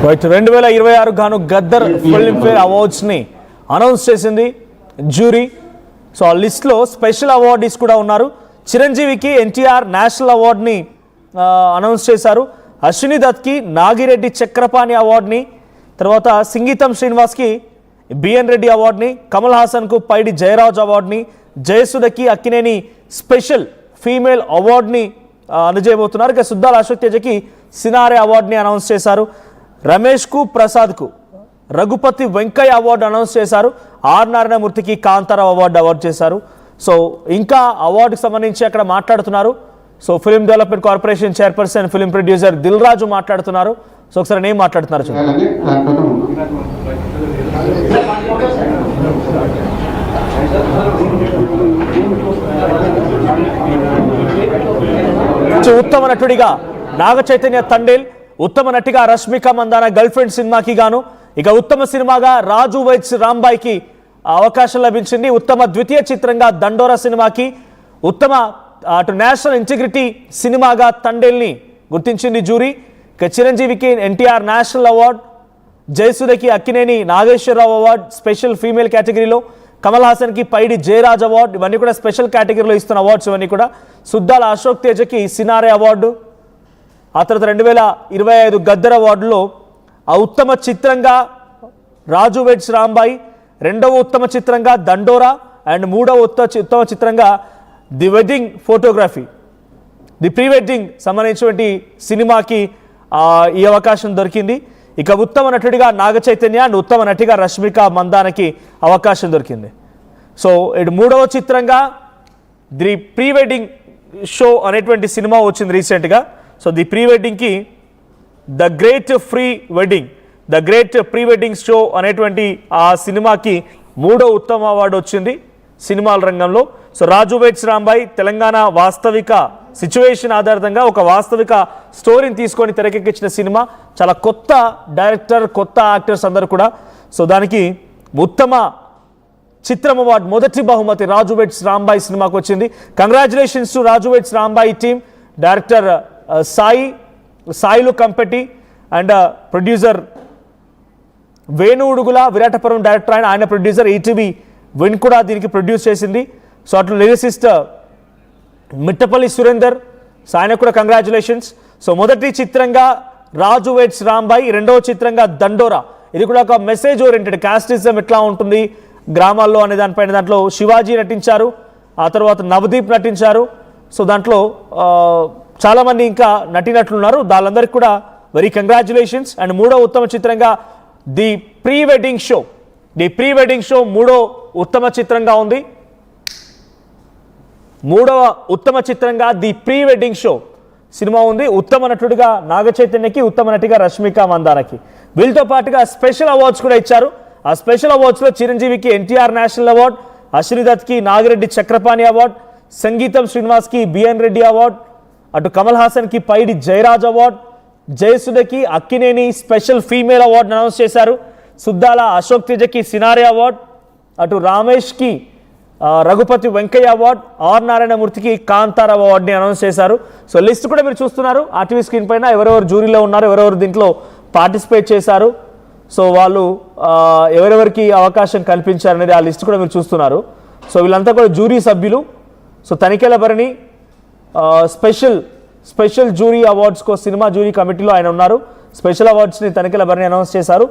Right 2026 గాను Gaddar Filmfare అవార్డ్స్ని announce చేసింది jury. So ఆ లిస్ట్లో స్పెషల్ అవార్డీస్ కూడా ఉన్నారు. చిరంజీవికి ఎన్టీఆర్ నేషనల్ అవార్డ్ని అనౌన్స్ చేశారు. అశ్విని దత్కి నాగిరెడ్డి చక్రపాణి అవార్డ్ని, తర్వాత సింగీతం శ్రీనివాస్కి బిఎన్ రెడ్డి అవార్డ్ని, కమల్ హాసన్కు పైడి జయరాజ్ అవార్డ్ని, జయసుధకి అక్కినేని స్పెషల్ ఫీమేల్ అవార్డ్ని అందజేయబోతున్నారు. ఇక సుద్దాల అశోక్ తేజకి సినారే అవార్డ్ని అనౌన్స్ చేశారు. రమేష్కు ప్రసాద్కు రఘుపతి వెంకయ్య అవార్డు అనౌన్స్ చేశారు. ఆర్ నారాయణమూర్తికి కాంతారావు అవార్డు చేశారు. సో ఇంకా అవార్డుకి సంబంధించి అక్కడ మాట్లాడుతున్నారు. So film development corporation chairperson film producer Dil Raju మాట్లాడుతున్నారు. సో ఒకసారి నేను మాట్లాడుతున్నారు చూడండి. ఉత్తమ నటుడిగా నాగ చైతన్య తండేల్, ఉత్తమ నటిగా రష్మిక మందాన గర్ల్ ఫ్రెండ్ సినిమాకి గాను, ఇక ఉత్తమ సినిమాగా రాజు వెడ్స్ రాంబాయ్కి అవకాశం లభించింది. ఉత్తమ ద్వితీయ చిత్రంగా దండోరా సినిమాకి, ఉత్తమ అటు నేషనల్ ఇంటిగ్రిటీ సినిమాగా తండేల్ని గుర్తించింది జ్యూరీ. ఇక చిరంజీవికి ఎన్టీఆర్ నేషనల్ అవార్డ్, జయసుధకి Akkineni Nageswararao award special female కేటగిరీలో, కమల్ హాసన్కి పైడి జయరాజ్ అవార్డు, ఇవన్నీ కూడా స్పెషల్ కేటగిరీలో ఇస్తున్న అవార్డ్స్ ఇవన్నీ కూడా. సుద్దాల అశోక్ తేజకి సినారే అవార్డు, ఆ తర్వాత 2025 గద్దర్ అవార్డులో ఆ ఉత్తమ చిత్రంగా రాజు వెడ్స్ రాంబాయ్, రెండవ ఉత్తమ చిత్రంగా దండోరా అండ్ మూడవ ఉత్తమ చిత్రంగా the wedding photography, the pre wedding సంబంధించినటువంటి సినిమాకి ఈ అవకాశం దొరికింది. ఇక ఉత్తమ నటుడిగా నాగ చైతన్య అండ్ ఉత్తమ నటిగా రష్మిక మందానకి అవకాశం దొరికింది. సో ఇటు మూడవ చిత్రంగా ది ప్రీ వెడ్డింగ్ షో అనేటువంటి సినిమా వచ్చింది రీసెంట్గా. సో ది ప్రీ వెడ్డింగ్కి the great pre wedding show అనేటువంటి ఆ సినిమాకి మూడో ఉత్తమ అవార్డు వచ్చింది సినిమాల రంగంలో. సో రాజు వెడ్స్ రాంబాయ్ తెలంగాణ వాస్తవిక సిచ్యువేషన్ ఆధారితంగా ఒక వాస్తవిక స్టోరీని తీసుకొని తెరకెక్కించిన సినిమా. చాలా కొత్త డైరెక్టర్, కొత్త యాక్టర్స్ అందరు కూడా. సో దానికి ఉత్తమ చిత్రం అవార్డు మొదటి బహుమతి రాజు వెడ్స్ రాంబాయ్ సినిమాకి వచ్చింది. Congratulations to Raju weds Rambai team, director Sailu Kampati and producer Venu Udugula, Viratapuram director ఆయన ప్రొడ్యూసర్ ఈటీవీ విన్ కూడా దీనికి ప్రొడ్యూస్ చేసింది. సో అట్లా లిరిసిస్ట్ మిట్టపల్లి సురేందర్, సో ఆయన కూడా కంగ్రాచులేషన్స్. సో మొదటి చిత్రంగా రాజు వెడ్స్ రాంబాయ్, రెండవ చిత్రంగా దండోరా. ఇది కూడా ఒక మెసేజ్ ఓరియంటెడ్, కాస్టిజం ఎట్లా ఉంటుంది గ్రామాల్లో అనే దానిపైన. దాంట్లో శివాజీ నటించారు, ఆ తర్వాత నవదీప్ నటించారు. సో దాంట్లో చాలామంది ఇంకా నటినట్లున్నారు. వాళ్ళందరికీ కూడా వెరీ కంగ్రాచులేషన్స్. అండ్ మూడో ఉత్తమ చిత్రంగా ది ప్రీ వెడ్డింగ్ షో మూడో ఉత్తమ చిత్రంగా ఉంది. మూడవ ఉత్తమ చిత్రంగా the pre wedding show cinema ఉంది. ఉత్తమ నటుడిగా నాగ చైతన్యకి, ఉత్తమ నటిగా రష్మిక మందానకి. వీళ్ళతో పాటుగా స్పెషల్ అవార్డ్స్ కూడా ఇచ్చారు. ఆ స్పెషల్ అవార్డ్స్లో చిరంజీవికి ఎన్టీఆర్ నేషనల్ అవార్డ్, అశ్విని దత్కి నాగిరెడ్డి చక్రపాణి అవార్డ్, సంగీతం శ్రీనివాస్కి బిఎన్ రెడ్డి అవార్డ్, అటు కమల్ హాసన్కి పైడి జయరాజ్ అవార్డ్, జయసుధకి Akkineni special female award announce చేశారు. సుద్దాల అశోక్ తేజకి సినారే అవార్డ్, అటు రామేష్కి రఘుపతి వెంకయ్య అవార్డ్, ఆర్ నారాయణమూర్తికి కాంతారావు అవార్డుని అనౌన్స్ చేశారు. సో లిస్ట్ కూడా మీరు చూస్తున్నారు ఆర్టీవీ స్క్రీన్ పైన. ఎవరెవరు జ్యూరీలో ఉన్నారు, ఎవరెవరు దీంట్లో పార్టిసిపేట్ చేశారు, సో వాళ్ళు ఎవరెవరికి అవకాశం కల్పించారు అనేది ఆ లిస్ట్ కూడా మీరు చూస్తున్నారు. సో వీళ్ళంతా కూడా జ్యూరీ సభ్యులు. So Tanikella Bharani special jury అవార్డ్స్కో సినిమా జ్యూరీ కమిటీలో ఆయన ఉన్నారు. స్పెషల్ అవార్డ్స్ని తనిఖీల భరణి అనౌన్స్ చేశారు.